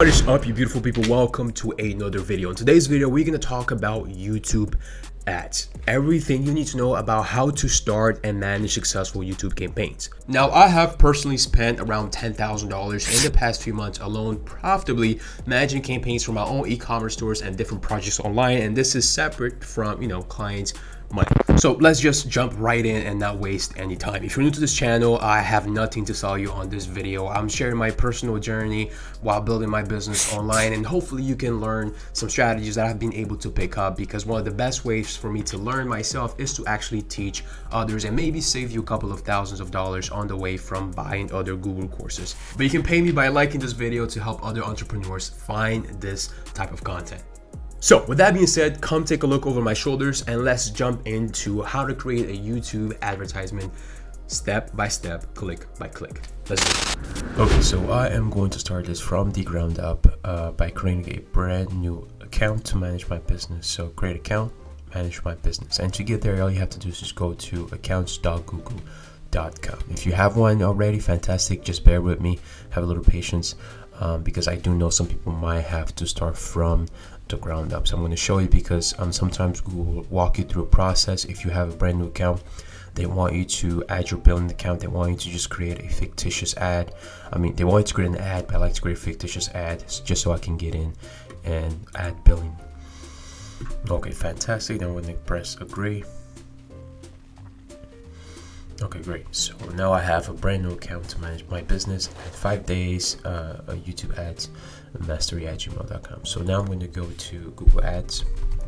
What is up, you beautiful people? Welcome to another video. In today's video, we're going to talk about YouTube ads. Everything you need to know about how to start and manage successful YouTube campaigns. Now, I have personally spent around $10,000 in the past few months alone profitably managing campaigns for my own e-commerce stores and different projects online, and this is separate from, clients' money. So let's just jump right in and not waste any time. If you're new to this channel, I have nothing to sell you on this video. I'm sharing my personal journey while building my business online, and hopefully you can learn some strategies that I've been able to pick up, because one of the best ways for me to learn myself is to actually teach others and maybe save you a couple of thousands of dollars on the way from buying other Google courses. But you can pay me by liking this video to help other entrepreneurs find this type of content. So with that being said, come take a look over my shoulders and let's jump into how to create a YouTube advertisement step by step, click by click. Let's do it. Okay, so I am going to start this from the ground up by creating a brand new account to manage my business. So create account, manage my business. And to get there, all you have to do is just go to accounts.google.com. If you have one already, fantastic. Just bear with me, have a little patience, because I do know some people might have to start from the ground up. So I'm going to show you, because sometimes Google will walk you through a process. If you have a brand new account, they want you to add your billing account. They want you to just create a fictitious ad. They want you to create an ad, but I like to create a fictitious ad just so I can get in and add billing. Okay, fantastic. Then we're going to press agree. Okay, great. So now I have a brand new account to manage my business. 5 days, YouTube ads, mastery@gmail.com. So now I'm going to go to Google Ads.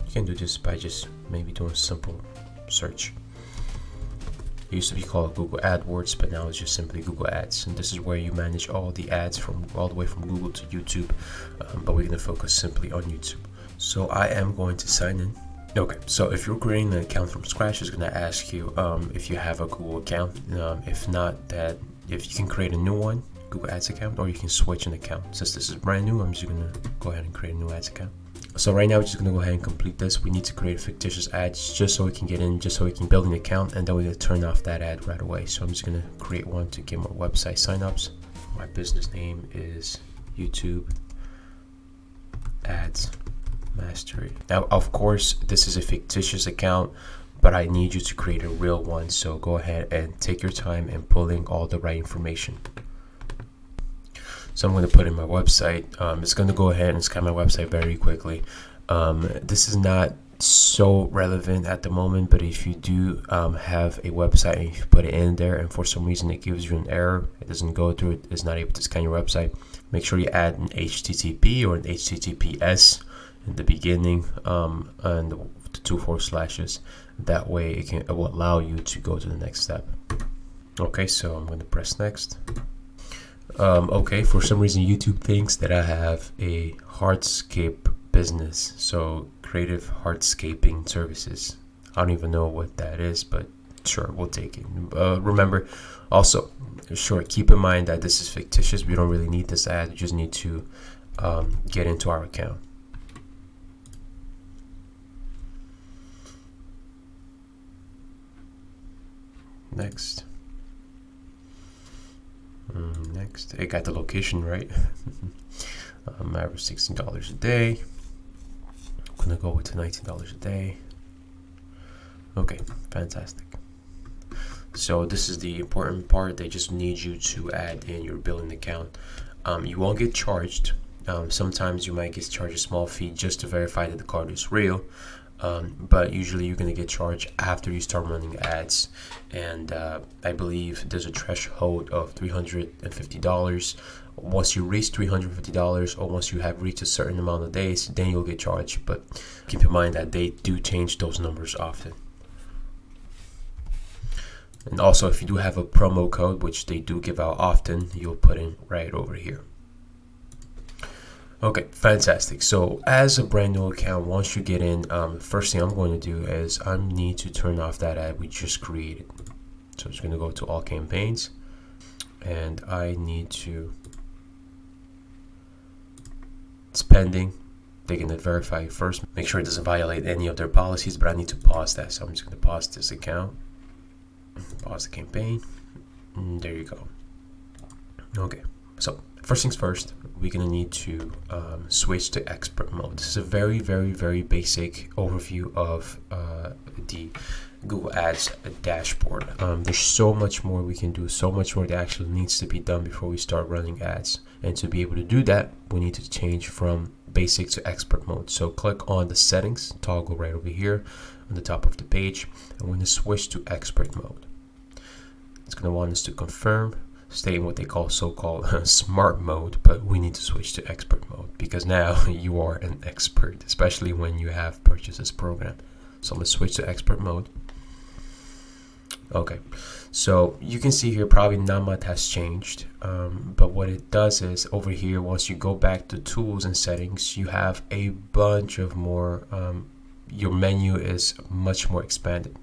You can do this by just maybe doing a simple search. It used to be called Google AdWords, but now it's just simply Google Ads. And this is where you manage all the ads from all the way from Google to YouTube. But we're going to focus simply on YouTube. So I am going to sign in. Okay, so if you're creating an account from scratch, it's going to ask you if you have a Google account. If not, if you can create a new one, Google Ads account, or you can switch an account. Since this is brand new, I'm just going to go ahead and create a new ads account. So right now, we're just going to go ahead and complete this. We need to create a fictitious ad just so we can get in, just so we can build an account, and then we're going to turn off that ad right away. So I'm just going to create one to get more website signups. My business name is YouTube Ads Mastery. Now, of course, this is a fictitious account, but I need you to create a real one. So go ahead and take your time and pull in all the right information. So I'm going to put in my website. It's going to go ahead and scan my website very quickly. This is not so relevant at the moment, but if you do have a website and you put it in there and for some reason it gives you an error, it doesn't go through, it's not able to scan your website, make sure you add an HTTP or an HTTPS in the beginning, and the 2 forward slashes. That way it will allow you to go to the next step. Okay, so I'm going to press next. Okay, for some reason YouTube thinks that I have a hardscape business, so creative hardscaping services. I don't even know what that is, but sure, we'll take it. Remember, also, sure, keep in mind that this is fictitious. We don't really need this ad. We just need to get into our account. Next. Next. I got the location right. Average $16 a day. I'm gonna go with $19 a day. Okay, fantastic. So this is the important part. They just need you to add in your billing account. You won't get charged. Sometimes you might get charged a small fee just to verify that the card is real. But usually you're going to get charged after you start running ads, and I believe there's a threshold of $350. Once you reach $350, or once you have reached a certain amount of days, then you'll get charged. But keep in mind that they do change those numbers often. And also, if you do have a promo code, which they do give out often, you'll put in right over here. Okay, fantastic. So as a brand new account, once you get in, first thing I'm going to do is I need to turn off that ad we just created. So I'm just going to go to all campaigns, and I need to, it's pending. They're going to verify first, make sure it doesn't violate any of their policies, but I need to pause that. So I'm just going to pause this account, pause the campaign, and there you go. Okay, so First things first, we're gonna need to switch to expert mode. This is a very basic overview of the Google Ads dashboard. There's so much more we can do, so much more that actually needs to be done before we start running ads. And to be able to do that, we need to change from basic to expert mode. So click on the settings toggle right over here on the top of the page, and we're going to switch to expert mode. It's going to want us to confirm, stay in what they call so-called smart mode, but we need to switch to expert mode because now you are an expert, especially when you have purchased this program. So let's switch to expert mode. Okay, so you can see here probably not much has changed, but what it does is over here, once you go back to tools and settings, you have a bunch of more, your menu is much more expanded.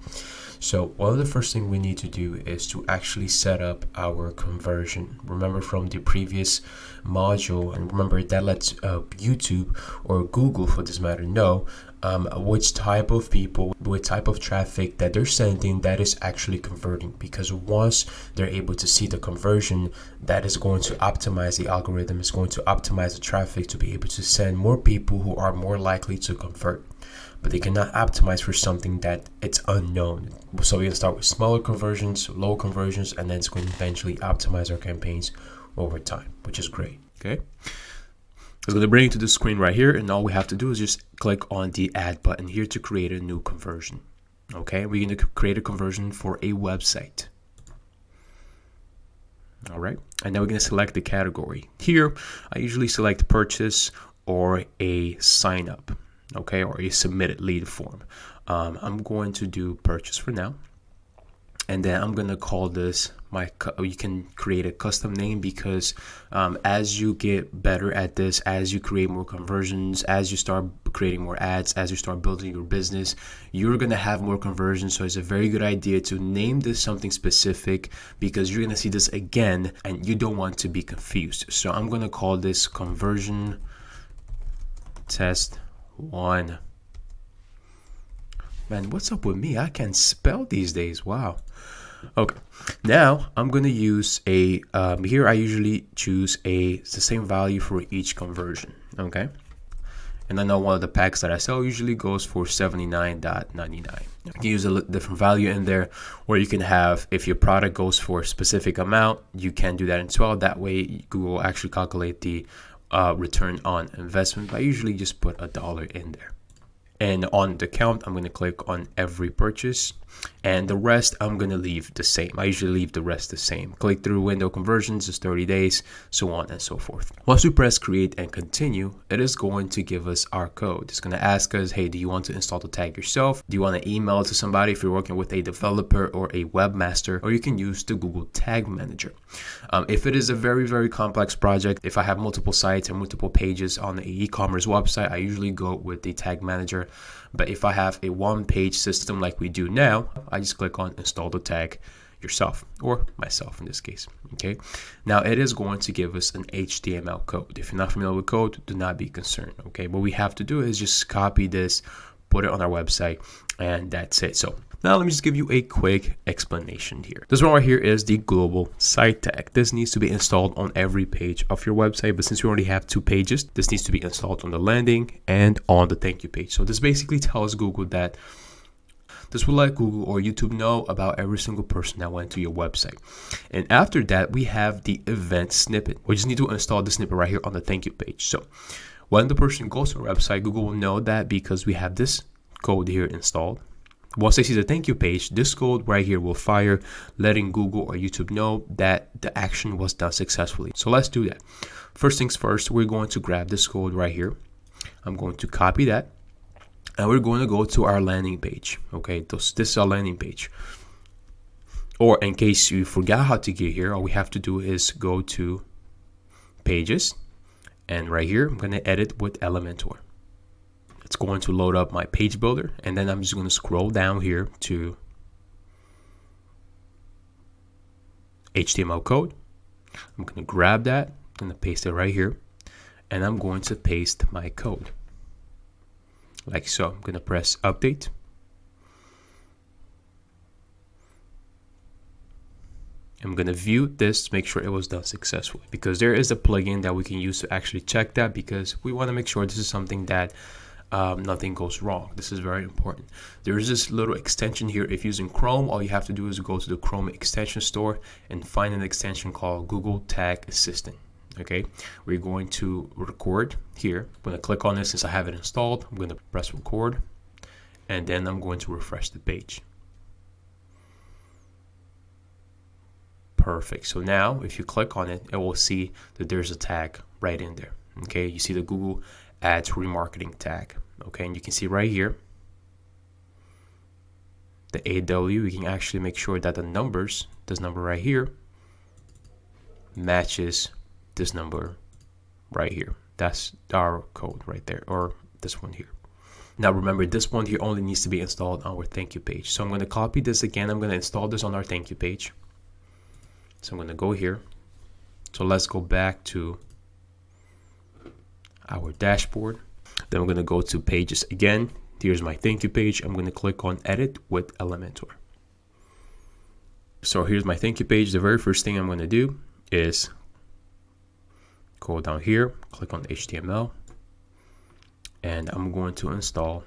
So one of the first thing we need to do is to actually set up our conversion. Remember from the previous module, and remember that lets YouTube or Google for this matter know which type of people, what type of traffic that they're sending that is actually converting, because once they're able to see the conversion, that is going to optimize the algorithm, is going to optimize the traffic to be able to send more people who are more likely to convert. But they cannot optimize for something that it's unknown. So we're going to start with smaller conversions, low conversions, and then it's going to eventually optimize our campaigns over time, which is great. Okay. It's going to bring you to the screen right here, and all we have to do is just click on the add button here to create a new conversion. Okay, we're going to create a conversion for a website. All right, and then we're going to select the category. Here, I usually select purchase or a sign up, okay, or a submitted lead form. I'm going to do purchase for now. And then I'm going to call this you can create a custom name, because as you get better at this, as you create more conversions, as you start creating more ads, as you start building your business, you're going to have more conversions. So it's a very good idea to name this something specific, because you're going to see this again and you don't want to be confused. So I'm going to call this conversion test 1. Man, what's up with me? I can't spell these days. Wow. Okay, now I'm going to use a, here I usually choose the same value for each conversion, okay? And I know one of the packs that I sell usually goes for $79.99. You can use a different value in there, or you can have, if your product goes for a specific amount, you can do that as well. That way Google will actually calculate the return on investment. I usually just put $1 in there. And on the count, I'm going to click on every purchase, and the rest I'm going to leave the same. I usually leave the rest the same. Click through window conversions is 30 days, so on and so forth. Once we press create and continue, it is going to give us our code. It's going to ask us, hey, do you want to install the tag yourself? Do you want to email it to somebody if you're working with a developer or a webmaster? Or you can use the Google Tag Manager. If it is a very complex project, if I have multiple sites and multiple pages on the e-commerce website, I usually go with the Tag Manager. But if I have a one-page system like we do now, I just click on install the tag yourself, or myself in this case. Okay, now it is going to give us an HTML code. If you're not familiar with code, do not be concerned. Okay, what we have to do is just copy this, put it on our website, and that's it. So now let me just give you a quick explanation here. This one right here is the global site tag. This needs to be installed on every page of your website, but since we already have 2 pages, this needs to be installed on the landing and on the thank you page. So this basically tells Google that this will let Google or YouTube know about every single person that went to your website. And after that, we have the event snippet. We just need to install the snippet right here on the thank you page. So when the person goes to our website, Google will know that because we have this code here installed. Once they see the thank you page, this code right here will fire, letting Google or YouTube know that the action was done successfully. So let's do that. First things first, we're going to grab this code right here. I'm going to copy that, and we're going to go to our landing page. Okay, this is our landing page. Or in case you forgot how to get here, all we have to do is go to pages, and right here, I'm going to edit with Elementor. It's going to load up my page builder, and then I'm just going to scroll down here to HTML code. I'm going to grab that, I'm going to paste it right here, and I'm going to paste my code like so. I'm going to press update, I'm going to view this to make sure it was done successfully, because there is a plugin that we can use to actually check that, because we want to make sure this is something that nothing goes wrong. This is very important. There is this little extension here. If using Chrome, all you have to do is go to the Chrome extension store and find an extension called Google Tag Assistant. Okay, we're going to record here. I'm going to click on this since I have it installed. I'm going to press record, and then I'm going to refresh the page. Perfect. So now if you click on it, it will see that there's a tag right in there. Okay, you see the Google Ads remarketing tag. Okay, and you can see right here the AW. You can actually make sure that the numbers, this number right here, matches this number right here. That's our code right there, or this one here. Now remember, this one here only needs to be installed on our thank you page. So I'm going to copy this again. I'm going to install this on our thank you page. So I'm going to go here. So let's go back to our dashboard. Then I'm going to go to pages again. Here's my thank you page. I'm going to click on edit with Elementor. So here's my thank you page. The very first thing I'm going to do is go down here, click on HTML, and I'm going to install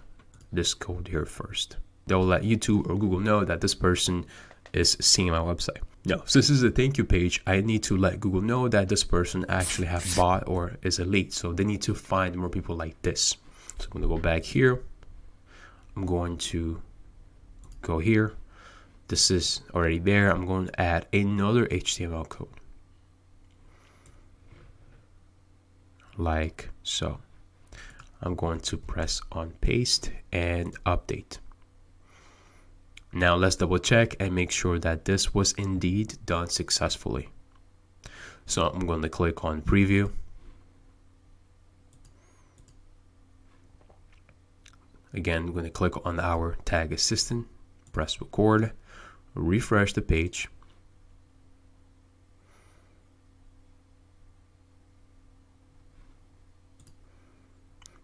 this code here first. That will let YouTube or Google know that this person is seeing my website. Now, since this is a thank you page, I need to let Google know that this person actually have bought or is a lead. So they need to find more people like this. So I'm going to go back here. I'm going to go here. This is already there. I'm going to add another HTML code. Like so. I'm going to press on paste and update. Now let's double check and make sure that this was indeed done successfully. So I'm going to click on preview. Again, I'm going to click on our tag assistant, press record, refresh the page.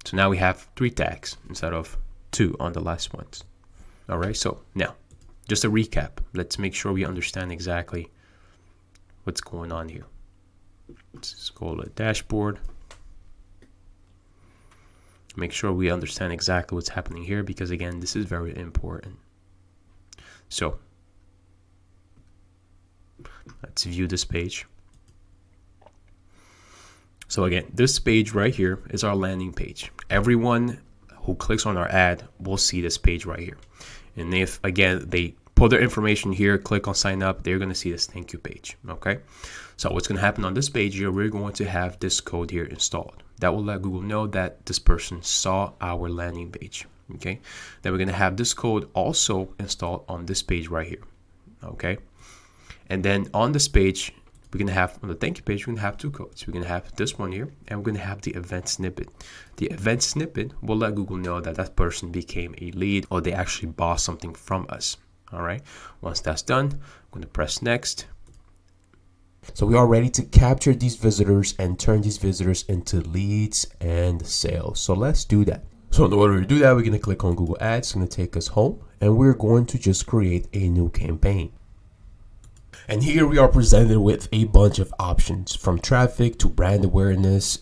So now we have 3 tags instead of 2 on the last ones. All right, so now just a recap. Let's make sure we understand exactly what's going on here. Let's go to the dashboard. Make sure we understand exactly what's happening here, because again, this is very important. So let's view this page. So again, this page right here is our landing page. Everyone who clicks on our ad will see this page right here. And if again they put their information here, click on sign up, they're going to see this thank you page. Okay, so what's going to happen on this page here, we're going to have this code here installed that will let Google know that this person saw our landing page. Okay, then we're going to have this code also installed on this page right here. Okay, and then on this page, we're going to have on the thank you page, we're going to have 2 codes. We're going to have this one here, and we're going to have the event snippet. The event snippet will let Google know that that person became a lead or they actually bought something from us. All right. Once that's done, I'm going to press next. So we are ready to capture these visitors and turn these visitors into leads and sales. So let's do that. So in order to do that, we're going to click on Google Ads. It's going to take us home, and we're going to just create a new campaign. And here we are presented with a bunch of options, from traffic to brand awareness,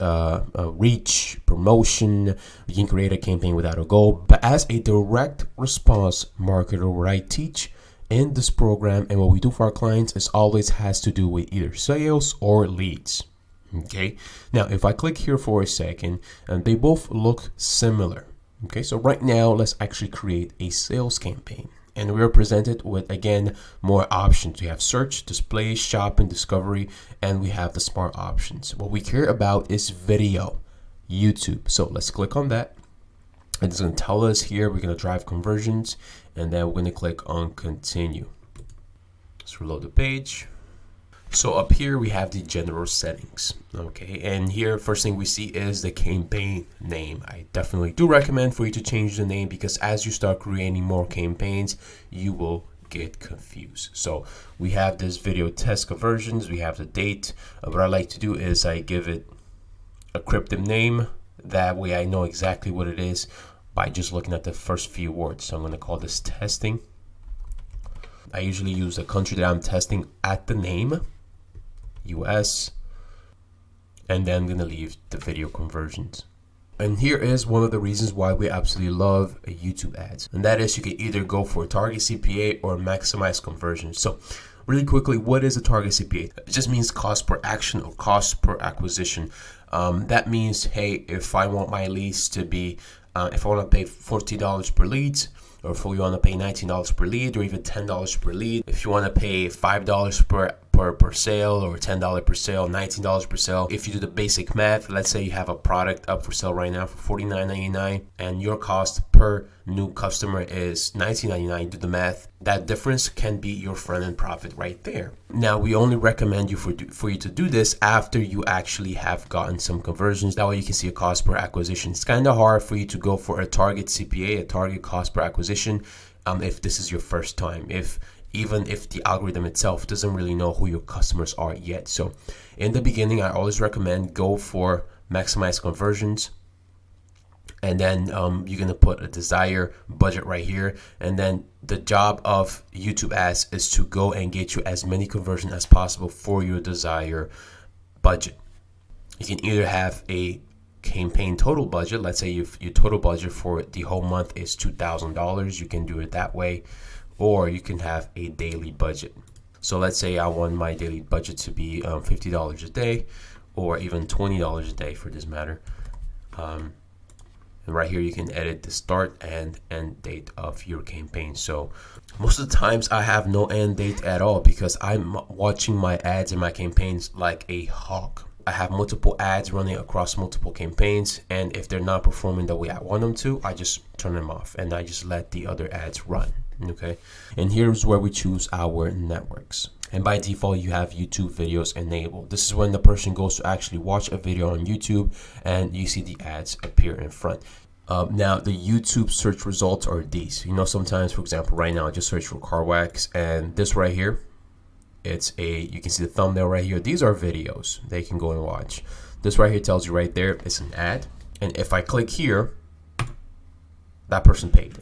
reach, promotion. We can create a campaign without a goal. But as a direct response marketer, what I teach in this program and what we do for our clients is always has to do with either sales or leads. Okay. Now, if I click here for a second, and they both look similar. Okay. So right now, let's actually create a sales campaign. And we're presented with, again, more options. We have search, display, shopping, discovery, and we have the smart options. What we care about is video, YouTube. So let's click on that. And it's going to tell us here we're going to drive conversions, and then we're going to click on continue. Let's reload the page. So up here we have the general settings. Okay, and here first thing we see is the campaign name. I definitely do recommend for you to change the name, because as you start creating more campaigns, you will get confused. So we have this video test conversions, we have the date. What I like to do is I give it a cryptic name. That way I know exactly what it is by just looking at the first few words. So I'm going to call this testing. I usually use the country that I'm testing at the name, US, and then I'm gonna leave the video conversions. And here is one of the reasons why we absolutely love YouTube ads. And that is you can either go for target CPA or maximize conversion. So really quickly, what is a target CPA? It just means cost per action or cost per acquisition. That means, hey, if I want my leads to be, if I want to pay $40 per lead, or if you want to pay $19 per lead, or even $10 per lead, if you want to pay $5 per sale, or $10 per sale, $19 per sale. If you do the basic math, let's say you have a product up for sale right now for $49.99 and your cost per new customer is $19.99, do the math. That difference can be your front-end profit right there. Now, we only recommend you for you to do this after you actually have gotten some conversions. That way you can see a cost per acquisition. It's kind of hard for you to go for a target CPA, a target cost per acquisition, if this is your first time, even if the algorithm itself doesn't really know who your customers are yet. So in the beginning, I always recommend go for maximize conversions. And then you're going to put a desired budget right here. And then the job of YouTube ads is to go and get you as many conversions as possible for your desired budget. You can either have a campaign total budget. Let's say your total budget for the whole month is $2,000. You can do it that way. Or you can have a daily budget. So let's say I want my daily budget to be $50 a day, or even $20 a day for this matter. And right here you can edit the start and end date of your campaign. So most of the times I have no end date at all because I'm watching my ads and my campaigns like a hawk. I have multiple ads running across multiple campaigns, and if they're not performing the way I want them to, I just turn them off and I just let the other ads run. Okay, and here's where we choose our networks. And by default, you have YouTube videos enabled. This is when the person goes to actually watch a video on YouTube and you see the ads appear in front. Now, the YouTube search results are these. You know, sometimes, for example, right now, I just search for car wax, and this right here, you can see the thumbnail right here. These are videos they can go and watch. This right here tells you right there, it's an ad. And if I click here, that person paid.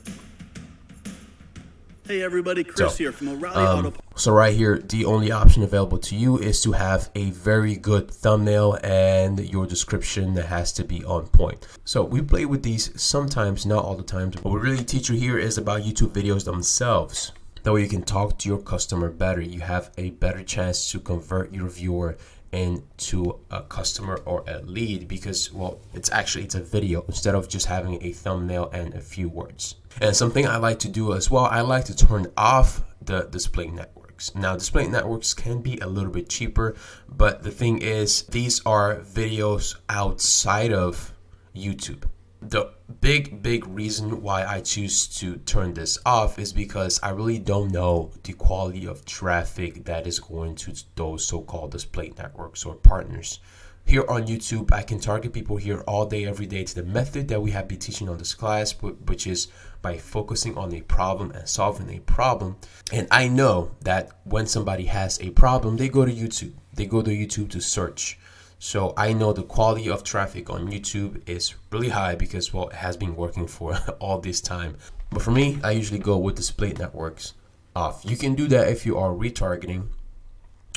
Hey everybody, Chris here from O'Reilly Auto. So right here, the only option available to you is to have a very good thumbnail and your description that has to be on point. So we play with these sometimes, not all the time. What we really teach you here is about YouTube videos themselves. That way you can talk to your customer better. You have a better chance to convert your viewer into a customer or a lead because, well, it's a video instead of just having a thumbnail and a few words. And something I like to do as well, I like to turn off the display networks. Now, display networks can be a little bit cheaper, but the thing is, these are videos outside of YouTube. The big reason why I choose to turn this off is because I really don't know the quality of traffic that is going to those so-called display networks or partners. Here on YouTube, I can target people here all day, every day to the method that we have been teaching on this class, which is by focusing on a problem and solving a problem. And I know that when somebody has a problem, they go to YouTube. They go to YouTube to search. So I know the quality of traffic on YouTube is really high because, well, it has been working for all this time. But for me, I usually go with display networks off. You can do that if you are retargeting,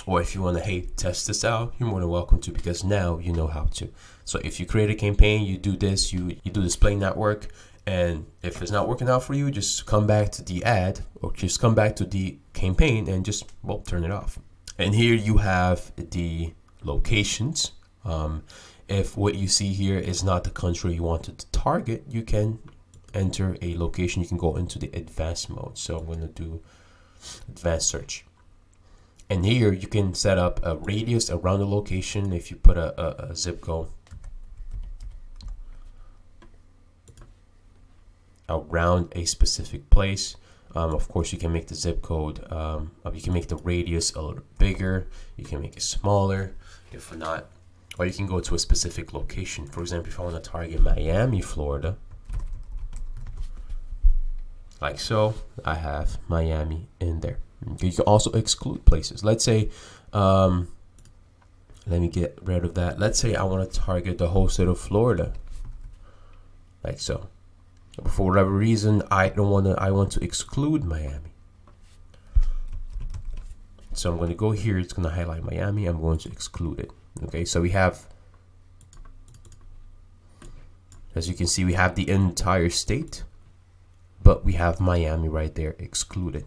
or if you want to, hey, test this out, you're more than welcome to, because now you know how to. So if you create a campaign, you do this, you do display network, and if it's not working out for you, just come back to the ad or just come back to the campaign and just, well, turn it off. And here you have the locations. If what you see here is not the country you wanted to target, you can enter a location. You can go into the advanced mode. So I'm going to do advanced search. And here you can set up a radius around the location. If you put a zip code around a specific place, of course you can make the zip code, you can make the radius a little bigger, you can make it smaller if not, or you can go to a specific location. For example, if I want to target Miami, Florida, like so, I have Miami in there. You can also exclude places. Let's say, let me get rid of that. Let's say I want to target the whole state of Florida, like so. But for whatever reason, I want to exclude Miami. So I'm going to go here. It's going to highlight Miami. I'm going to exclude it. Okay, so we have, as you can see, we have the entire state, but we have Miami right there excluded.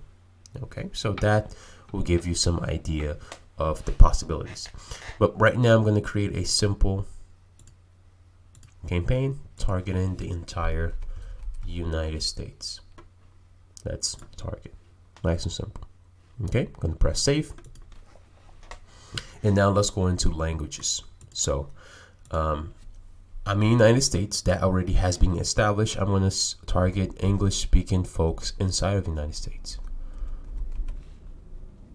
Okay, so that will give you some idea of the possibilities. But right now I'm going to create a simple campaign targeting the entire United States. Let's target. Nice and simple. Okay, I'm going to press save. And now let's go into languages. So I'm in the United States. That already has been established. I'm going to target English speaking folks inside of the United States.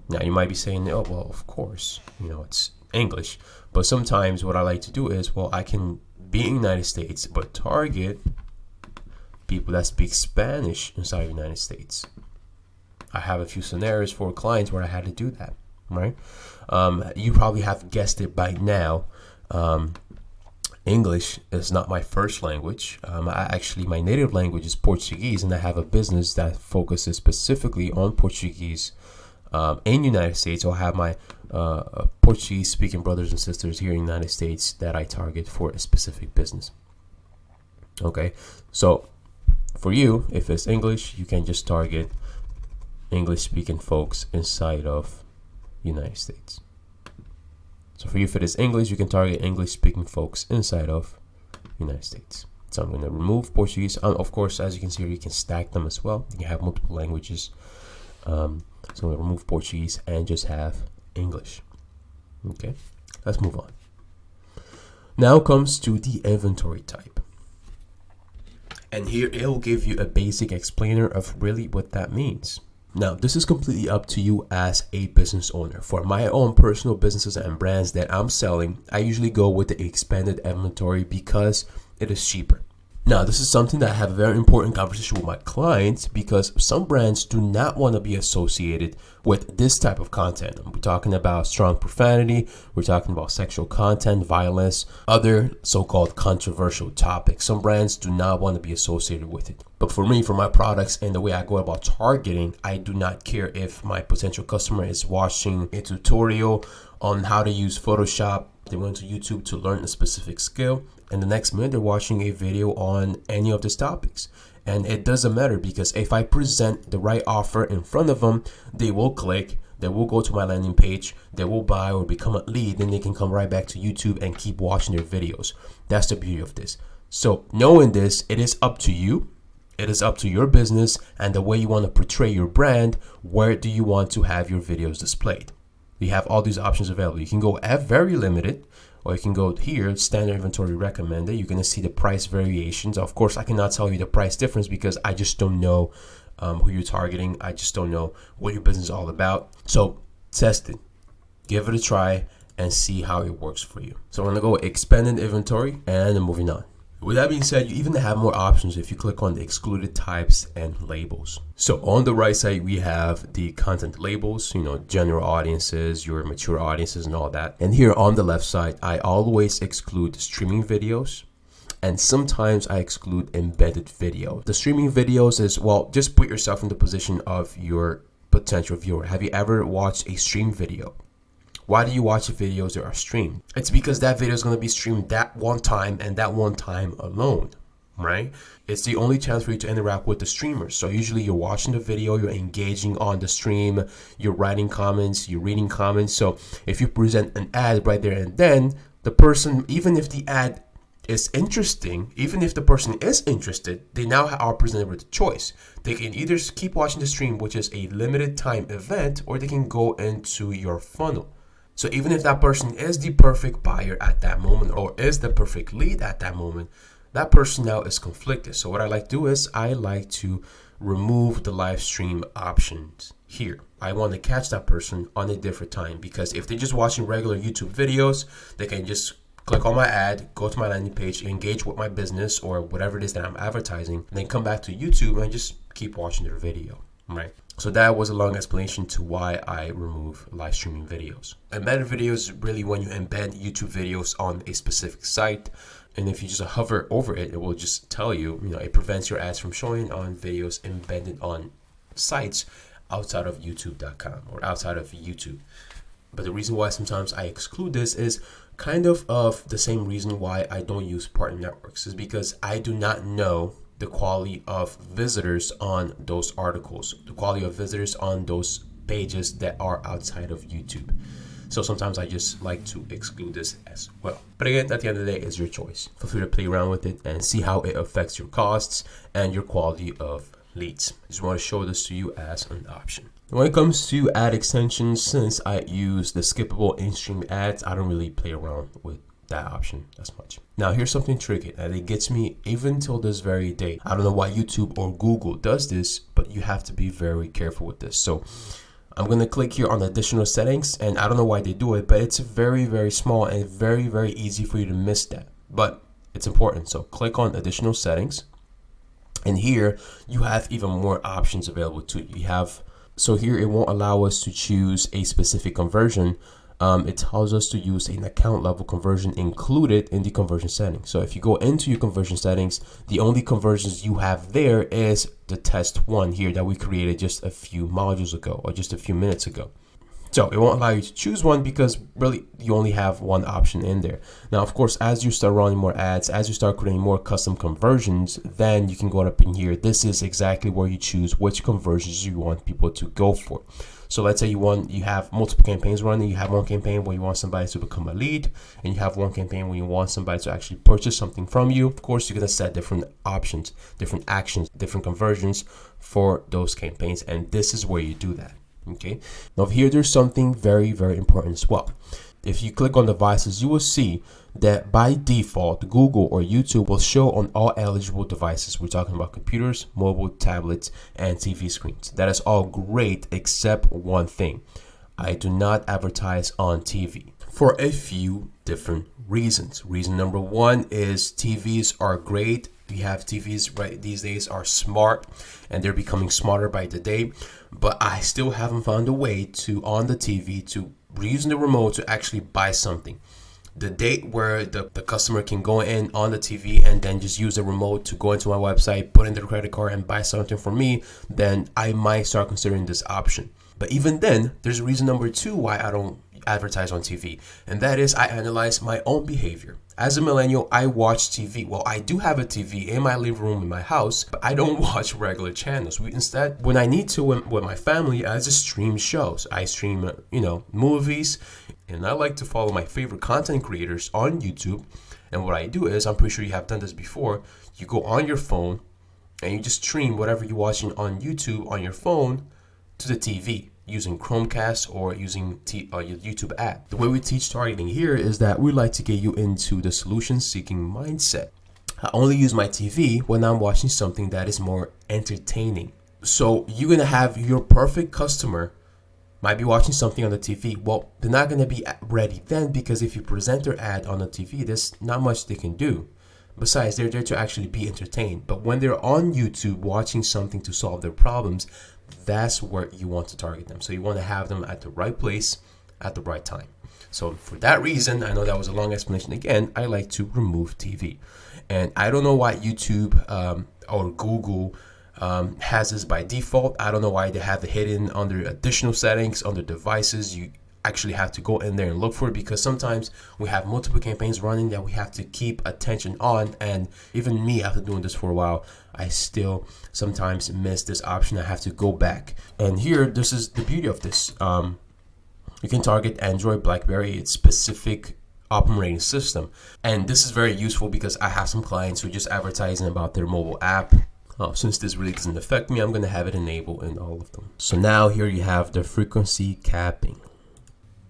Now you might be saying, oh, well, of course, you know, it's English. But sometimes what I like to do is, well, I can be in the United States, but target people that speak Spanish inside of the United States. I have a few scenarios for clients where I had to do that, right? You probably have guessed it by now. English is not my first language. My native language is Portuguese, and I have a business that focuses specifically on Portuguese in the United States. So I have my Portuguese speaking brothers and sisters here in the United States that I target for a specific business. Okay, so for you, if it's English, you can just target English speaking folks inside of United States. So for you, if it is English, you can target English speaking folks inside of United States. So I'm going to remove Portuguese. Of course, as you can see here, you can stack them as well. You can have multiple languages. So I'm going to remove Portuguese and just have English. Okay, let's move on. Now comes to the inventory type. And here it will give you a basic explainer of really what that means. Now, this is completely up to you as a business owner. For my own personal businesses and brands that I'm selling, I usually go with the expanded inventory because it is cheaper. Now, this is something that I have a very important conversation with my clients because some brands do not want to be associated with this type of content. We're talking about strong profanity, we're talking about sexual content, violence, other so-called controversial topics. Some brands do not want to be associated with it. But for me, for my products and the way I go about targeting, I do not care if my potential customer is watching a tutorial on how to use Photoshop. They went to YouTube to learn a specific skill, and the next minute they're watching a video on any of these topics. And it doesn't matter because if I present the right offer in front of them, they will click, they will go to my landing page, they will buy or become a lead, then they can come right back to YouTube and keep watching their videos. That's the beauty of this. So knowing this, it is up to you. It is up to your business and the way you want to portray your brand. Where do you want to have your videos displayed? You have all these options available. You can go at very limited, or you can go here, standard inventory recommended. You're going to see the price variations. Of course, I cannot tell you the price difference because I just don't know who you're targeting. I just don't know what your business is all about. So test it, give it a try, and see how it works for you. So I'm going to go expanded inventory and moving on. With that being said, you even have more options if you click on the excluded types and labels. So on the right side, we have the content labels, general audiences, your mature audiences and all that. And here on the left side, I always exclude streaming videos. And sometimes I exclude embedded video. The streaming videos is, well, just put yourself in the position of your potential viewer. Have you ever watched a stream video? Why do you watch the videos that are streamed? It's because that video is going to be streamed that one time and that one time alone, right? It's the only chance for you to interact with the streamers. So usually you're watching the video, you're engaging on the stream, you're writing comments, you're reading comments. So if you present an ad right there and then, the person, even if the ad is interesting, even if the person is interested, they now are presented with a choice. They can either keep watching the stream, which is a limited time event, or they can go into your funnel. So even if that person is the perfect buyer at that moment or is the perfect lead at that moment, that person now is conflicted. So what I like to do is I like to remove the live stream options here. I want to catch that person on a different time because if they're just watching regular YouTube videos, they can just click on my ad, go to my landing page, engage with my business or whatever it is that I'm advertising, and then come back to YouTube and just keep watching their video, right? So that was a long explanation to why I remove live streaming videos. Embedded videos really when you embed YouTube videos on a specific site. And if you just hover over it, it will just tell you, it prevents your ads from showing on videos embedded on sites outside of youtube.com or outside of YouTube. But the reason why sometimes I exclude this is kind of the same reason why I don't use partner networks, is because I do not know the quality of visitors on those articles, the quality of visitors on those pages that are outside of YouTube. So sometimes I just like to exclude this as well. But again, at the end of the day, it's your choice. Feel free to play around with it and see how it affects your costs and your quality of leads. I just want to show this to you as an option. When it comes to ad extensions, since I use the skippable in-stream ads, I don't really play around with that option as much. Now here's something tricky and it gets me even till this very day. I don't know why YouTube or Google does this, but you have to be very careful with this. So I'm going to click here on additional settings, and I don't know why they do it, but it's very, very small and very, very easy for you to miss that. But it's important. So click on additional settings, and here you have even more options available to you. So here it won't allow us to choose a specific conversion. It tells us to use an account level conversion included in the conversion settings. So if you go into your conversion settings, the only conversions you have there is the test one here that we created just a few modules ago or just a few minutes ago. So it won't allow you to choose one because really you only have one option in there. Now, of course, as you start running more ads, as you start creating more custom conversions, then you can go up in here. This is exactly where you choose which conversions you want people to go for. So let's say you have multiple campaigns running. You have one campaign where you want somebody to become a lead, and you have one campaign where you want somebody to actually purchase something from you. Of course, you're going to set different options, different actions, different conversions for those campaigns. And this is where you do that. Okay. Now here, there's something very, very important as well. If you click on devices, you will see that by default, Google or YouTube will show on all eligible devices. We're talking about computers, mobile, tablets, and TV screens. That is all great except one thing. I do not advertise on TV for a few different reasons. Reason number one is TVs are great. We have TVs right these days are smart, and they're becoming smarter by the day. But I still haven't found a way to, on the TV, to using the remote to actually buy something. The date where the customer can go in on the TV and then just use the remote to go into my website, put in their credit card and buy something for me, then I might start considering this option. But even then, there's a reason number two why I don't advertise on TV, and that is I analyze my own behavior. As a millennial, I watch TV. Well, I do have a TV in my living room in my house, but I don't watch regular channels. Instead, when I need to with my family, I just stream shows. I stream, movies, and I like to follow my favorite content creators on YouTube. And what I do is, I'm pretty sure you have done this before, you go on your phone and you just stream whatever you're watching on YouTube on your phone to the TV using Chromecast or using your YouTube app. The way we teach targeting here is that we like to get you into the solution-seeking mindset. I only use my TV when I'm watching something that is more entertaining. So you're gonna have your perfect customer might be watching something on the TV. Well, they're not gonna be ready then, because if you present their ad on the TV, there's not much they can do. Besides, they're there to actually be entertained. But when they're on YouTube watching something to solve their problems, that's where you want to target them. So you want to have them at the right place at the right time. So for that reason, I know that was a long explanation. Again, I like to remove TV. And I don't know why YouTube or Google has this by default. I don't know why they have it hidden under additional settings, under devices. You actually have to go in there and look for it, because sometimes we have multiple campaigns running that we have to keep attention on. And even me, after doing this for a while, I still sometimes miss this option. I have to go back. And here, this is the beauty of this. You can target Android, BlackBerry, its specific operating system. And this is very useful because I have some clients who are just advertising about their mobile app. Since this really doesn't affect me, I'm going to have it enabled in all of them. So now here you have the frequency capping.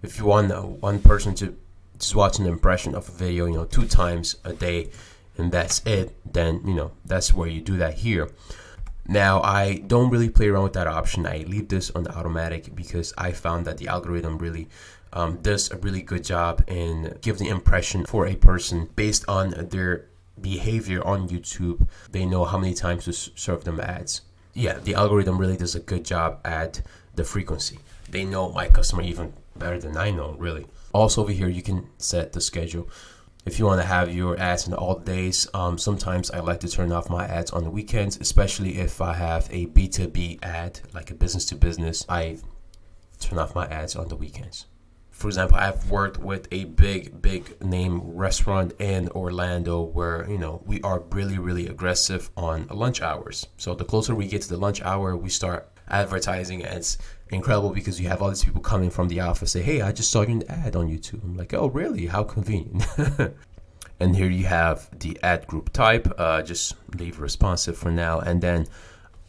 If you want one person to just watch an impression of a video, 2 times a day, and that's it, then, that's where you do that here. Now, I don't really play around with that option. I leave this on the automatic because I found that the algorithm really does a really good job in giving the impression for a person based on their behavior on YouTube. They know how many times to serve them ads. Yeah, the algorithm really does a good job at the frequency. They know my customer even better than I know, really. Also over here, you can set the schedule. If you want to have your ads in all days, sometimes I like to turn off my ads on the weekends, especially if I have a B2B ad, like a business to business. I turn off my ads on the weekends. For example, I've worked with a big name restaurant in Orlando where, we are really aggressive on lunch hours. So the closer we get to the lunch hour, we start advertising, and it's incredible because you have all these people coming from the office say, hey, I just saw your ad on YouTube. I'm like, oh, really? How convenient. And here you have the ad group type. Just leave responsive for now. And then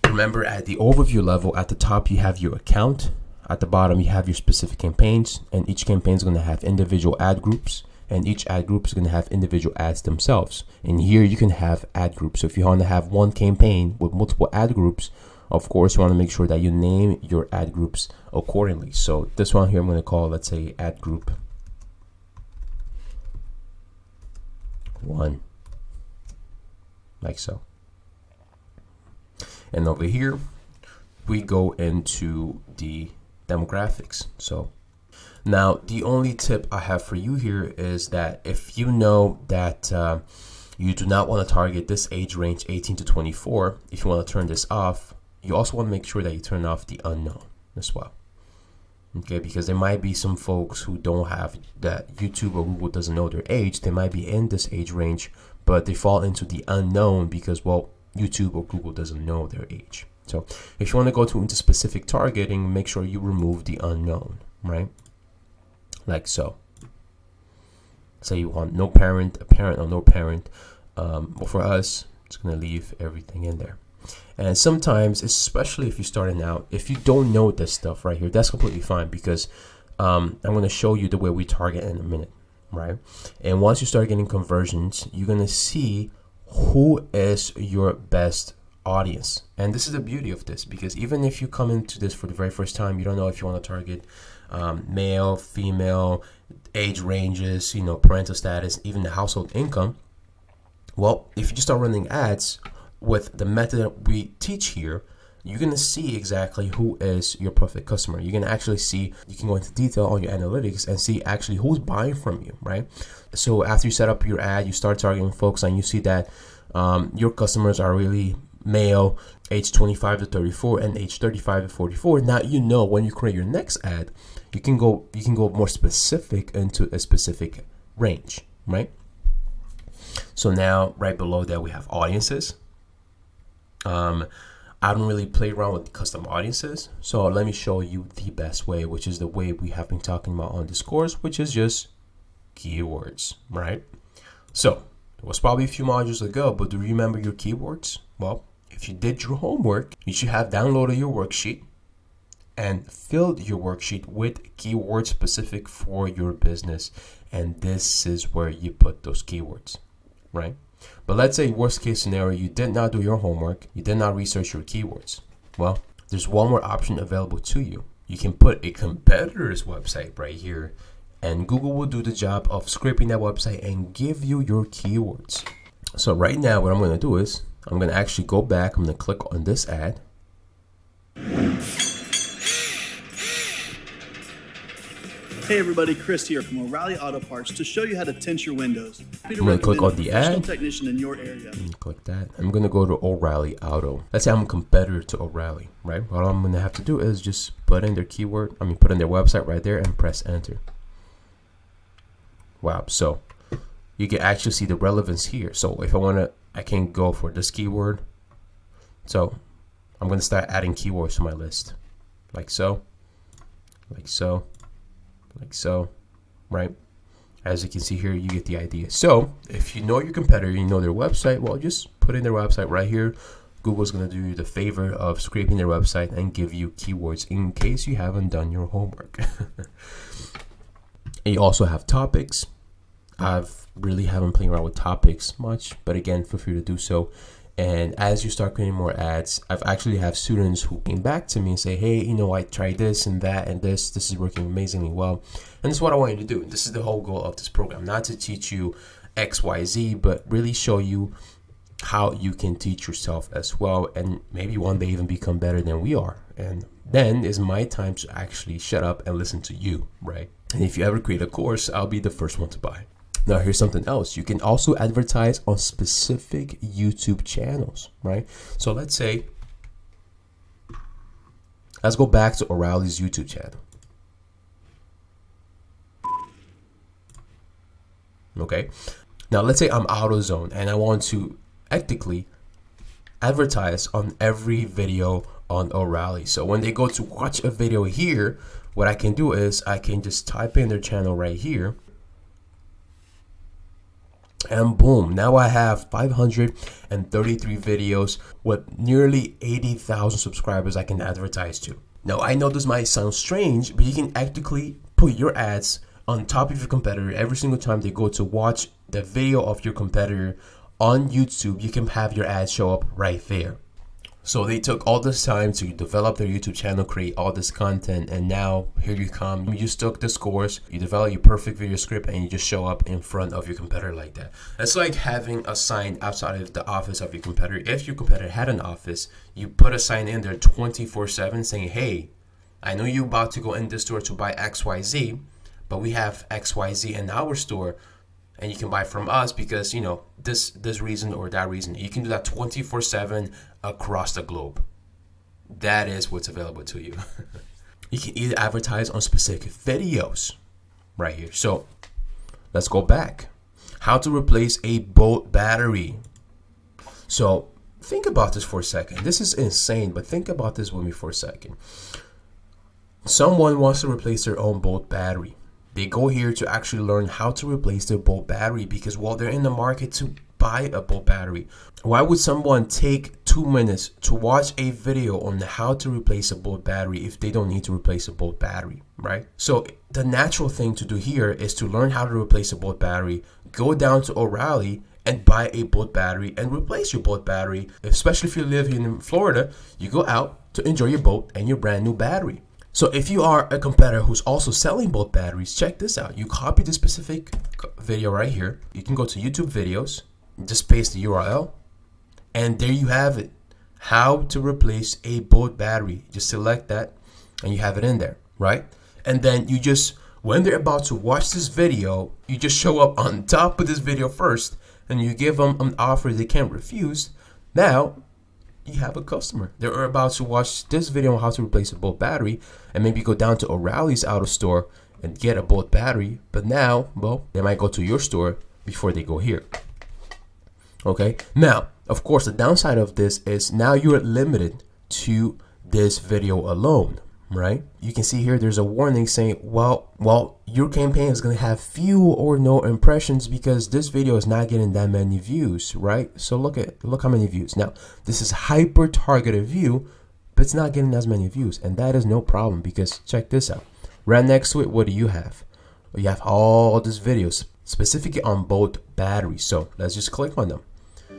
remember, at the overview level, at the top, you have your account. At the bottom, you have your specific campaigns, and each campaign is going to have individual ad groups, and each ad group is going to have individual ads themselves. And here you can have ad groups. So if you want to have one campaign with multiple ad groups, of course, you want to make sure that you name your ad groups accordingly. So this one here, I'm going to call, let's say, ad group 1, like so. And over here, we go into the demographics. So now the only tip I have for you here is that if you know that you do not want to target this age range 18 to 24, if you want to turn this off, you also want to make sure that you turn off the unknown as well. Okay, because there might be some folks who don't have that, YouTube or Google doesn't know their age. They might be in this age range, but they fall into the unknown because, well, YouTube or Google doesn't know their age. So if you want to go into specific targeting, make sure you remove the unknown, right? Like so. Say you want no parent, a parent or no parent. Well, for us, it's going to leave everything in there. And sometimes, especially if you're starting out, if you don't know this stuff right here, that's completely fine, because I'm going to show you the way we target in a minute, right? And once you start getting conversions, you're going to see who is your best audience. And this is the beauty of this, because even if you come into this for the very first time, you don't know if you want to target male, female, age ranges, parental status, even the household income. Well, if you just start running ads with the method that we teach here, you're going to see exactly who is your perfect customer. You're going to actually see, you can go into detail on your analytics and see actually who's buying from you, right? So after you set up your ad, you start targeting folks and you see that your customers are really male, age 25 to 34 and age 35 to 44. Now, when you create your next ad, you can go more specific into a specific range, right? So now right below that we have audiences. I don't really play around with custom audiences, so let me show you the best way, which is the way we have been talking about on this course, which is just keywords, right? So it was probably a few modules ago, but do you remember your keywords? Well, if you did your homework, you should have downloaded your worksheet and filled your worksheet with keywords specific for your business. And this is where you put those keywords, right? But let's say worst case scenario, you did not do your homework, you did not research your keywords. Well, there's one more option available to you. You can put a competitor's website right here, and Google will do the job of scraping that website and give you your keywords. So right now, what I'm going to do is I'm going to actually go back. I'm going to click on this ad. Hey everybody, Chris here from O'Reilly Auto Parts to show you how to tint your windows. I'm going to click on the ad. Technician in your area. Click that. I'm going to go to O'Reilly Auto. Let's say I'm a competitor to O'Reilly, right? What I'm going to have to do is just put in their put in their website right there and press enter. Wow. So you can actually see the relevance here. So if I can go for this keyword. So I'm going to start adding keywords to my list, like so, like so, like so, right? As you can see here, you get the idea. So if you know your competitor, you know their website, well, just put in their website right here. Google's going to do you the favor of scraping their website and give you keywords in case you haven't done your homework. And you also have topics. I've really haven't played around with topics much, but again, feel free to do so. And as you start creating more ads, I've actually have students who came back to me and say, hey, I tried this and that and this is working amazingly well. And this is what I want you to do. This is the whole goal of this program, not to teach you X, Y, Z, but really show you how you can teach yourself as well. And maybe one day even become better than we are. And then is my time to actually shut up and listen to you, right? And if you ever create a course, I'll be the first one to buy. Now here's something else. You can also advertise on specific YouTube channels, right? So let's go back to O'Reilly's YouTube channel. Okay. Now let's say I'm AutoZone and I want to ethically advertise on every video on O'Reilly. So when they go to watch a video here, what I can do is I can just type in their channel right here. And boom, now I have 533 videos with nearly 80,000 subscribers I can advertise to. Now I know this might sound strange, but you can ethically put your ads on top of your competitor every single time they go to watch the video of your competitor on YouTube. You can have your ads show up right there. So they took all this time to develop their YouTube channel, create all this content, and now here you come. You just took the scores, you develop your perfect video script, and you just show up in front of your competitor like that. It's like having a sign outside of the office of your competitor. If your competitor had an office, you put a sign in there 24/7 saying, hey, I know you're about to go in this store to buy XYZ, but we have XYZ in our store, and you can buy from us because, you know, this reason or that reason. You can do that 24/7 across the globe. That is what's available to you. You can either advertise on specific videos right here. So let's go back. How to replace a boat battery. So think about this for a second. This is insane, but think about this with me for a second. Someone wants to replace their own boat battery. They go here to actually learn how to replace their boat battery because, well, they're in the market to buy a boat battery. Why would someone take 2 minutes to watch a video on how to replace a boat battery if they don't need to replace a boat battery, right? So the natural thing to do here is to learn how to replace a boat battery, go down to O'Reilly and buy a boat battery and replace your boat battery. Especially if you live in Florida, you go out to enjoy your boat and your brand new battery. So if you are a competitor who's also selling boat batteries, check this out. You copy the specific video right here. You can go to YouTube videos, just paste the URL, and there you have it. How to replace a boat battery. Just select that and you have it in there, right? And then you just, when they're about to watch this video, you just show up on top of this video first and you give them an offer they can't refuse. Now you have a customer. They're about to watch this video on how to replace a boat battery and maybe go down to O'Reilly's auto store and get a boat battery. But now, well, they might go to your store before they go here. Okay. Now, of course, the downside of this is now you're limited to this video alone, right? You can see here there's a warning saying, well, your campaign is going to have few or no impressions because this video is not getting that many views, right? So look how many views. Now, this is hyper targeted view, but it's not getting as many views, and that is no problem because check this out. Right next to it, what do you have? Well, you have all these videos specifically on boat batteries. So let's just click on them.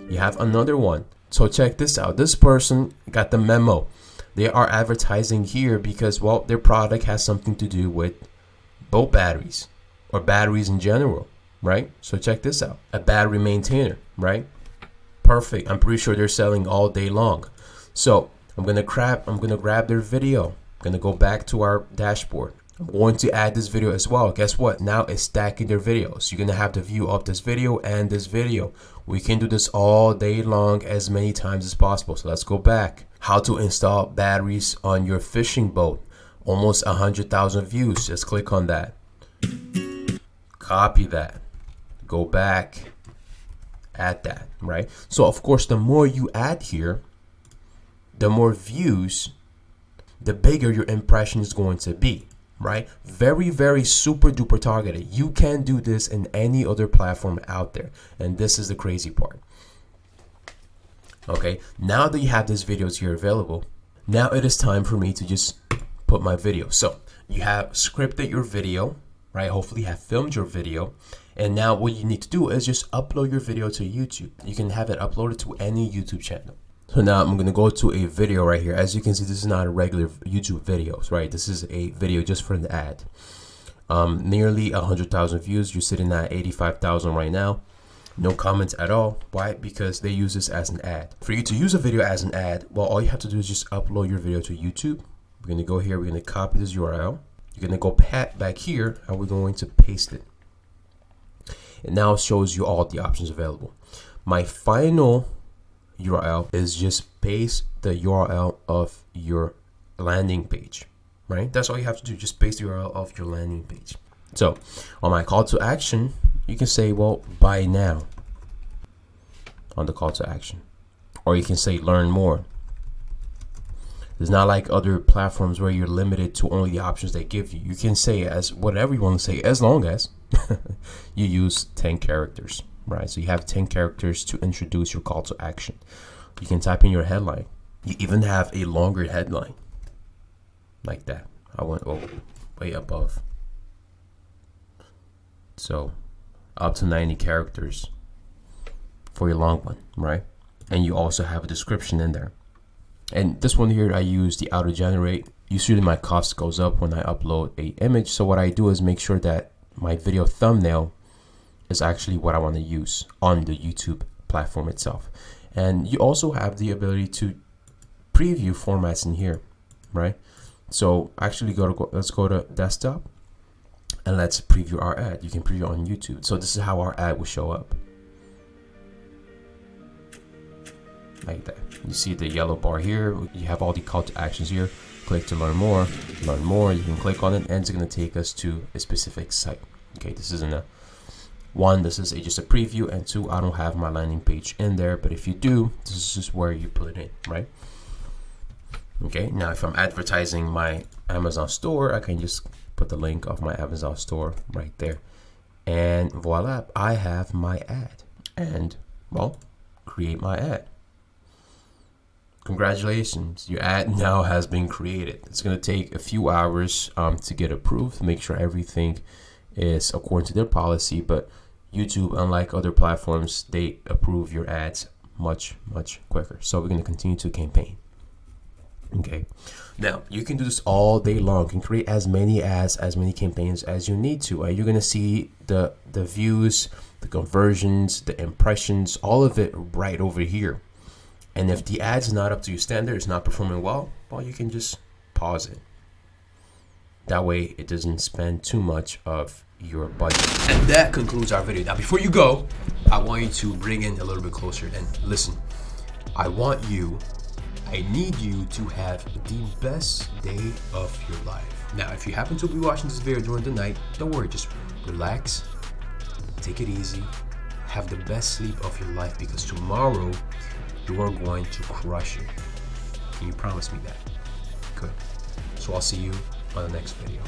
You have another one. So check this out. This person got the memo. They are advertising here because, well, their product has something to do with boat batteries or batteries in general, right? So check this out. A battery maintainer, right? Perfect. I'm pretty sure they're selling all day long. So I'm gonna grab their video. I'm gonna go back to our dashboard. I'm going to add this video as well. Guess what? Now it's stacking their videos. You're gonna have the view of this video and this video. We can do this all day long, as many times as possible. So let's go back. How to install batteries on your fishing boat. Almost 100,000 views. Just click on that. Copy that. Go back. Add that, right? So of course, the more you add here, the more views, the bigger your impression is going to be, right? Very, very super duper targeted. You can't do this in any other platform out there. And this is the crazy part. Okay, now that you have these videos here available, now it is time for me to just put my video. So you have scripted your video, right? Hopefully you have filmed your video. And now what you need to do is just upload your video to YouTube. You can have it uploaded to any YouTube channel. So now I'm going to go to a video right here. As you can see, this is not a regular YouTube videos, right? This is a video just for the ad. Nearly 100,000 views. You're sitting at 85,000 right now. No comments at all. Why? Because they use this as an ad. For you to use a video as an ad, well, all you have to do is just upload your video to YouTube. We're going to go here. We're going to copy this URL. You're going to go back here and we're going to paste it. It now shows you all the options available. My final URL is just paste the URL of your landing page, right? That's all you have to do. Just paste the URL of your landing page. So on my call to action, you can say, well, buy now on the call to action, or you can say learn more. It's not like other platforms where you're limited to only the options they give you. You can say as whatever you want to say, as long as you use 10 characters, right? So you have 10 characters to introduce your call to action. You can type in your headline. You even have a longer headline like that. I went way above. So up to 90 characters for your long one, right? And you also have a description in there. And this one here, I use the auto generate. Usually my cost goes up when I upload a image. So what I do is make sure that my video thumbnail is actually what I want to use on the YouTube platform itself. And you also have the ability to preview formats in here, right? So actually let's go to desktop and let's preview our ad. You can preview on YouTube. So this is how our ad will show up. Like that. You see the yellow bar here. You have all the call to actions here. Click to learn more. Learn more. You can click on it, and it's going to take us to a specific site. Okay, this isn't a one. This is just a preview, and two, I don't have my landing page in there. But if you do, this is just where you put it in, right? Okay. Now, if I'm advertising my Amazon store, I can just put the link of my Amazon store right there, and voila, I have my ad. And well, create my ad. Congratulations, your ad now has been created. It's going to take a few hours to get approved, make sure everything is according to their policy. But YouTube, unlike other platforms, they approve your ads much quicker. So we're going to continue to campaign. Okay, now you can do this all day long. You can create as many ads, as many campaigns as you need to. You're going to see the views, the conversions, the impressions, all of it right over here. And if the ad's not up to your standard, it's not performing well, you can just pause it. That way it doesn't spend too much of your budget. And that concludes our video. Now, before you go, I want you to bring in a little bit closer and listen. I need you to have the best day of your life. Now, if you happen to be watching this video during the night, don't worry, just relax, take it easy, have the best sleep of your life, because tomorrow you are going to crush it. Can you promise me that? Good. So I'll see you on the next video.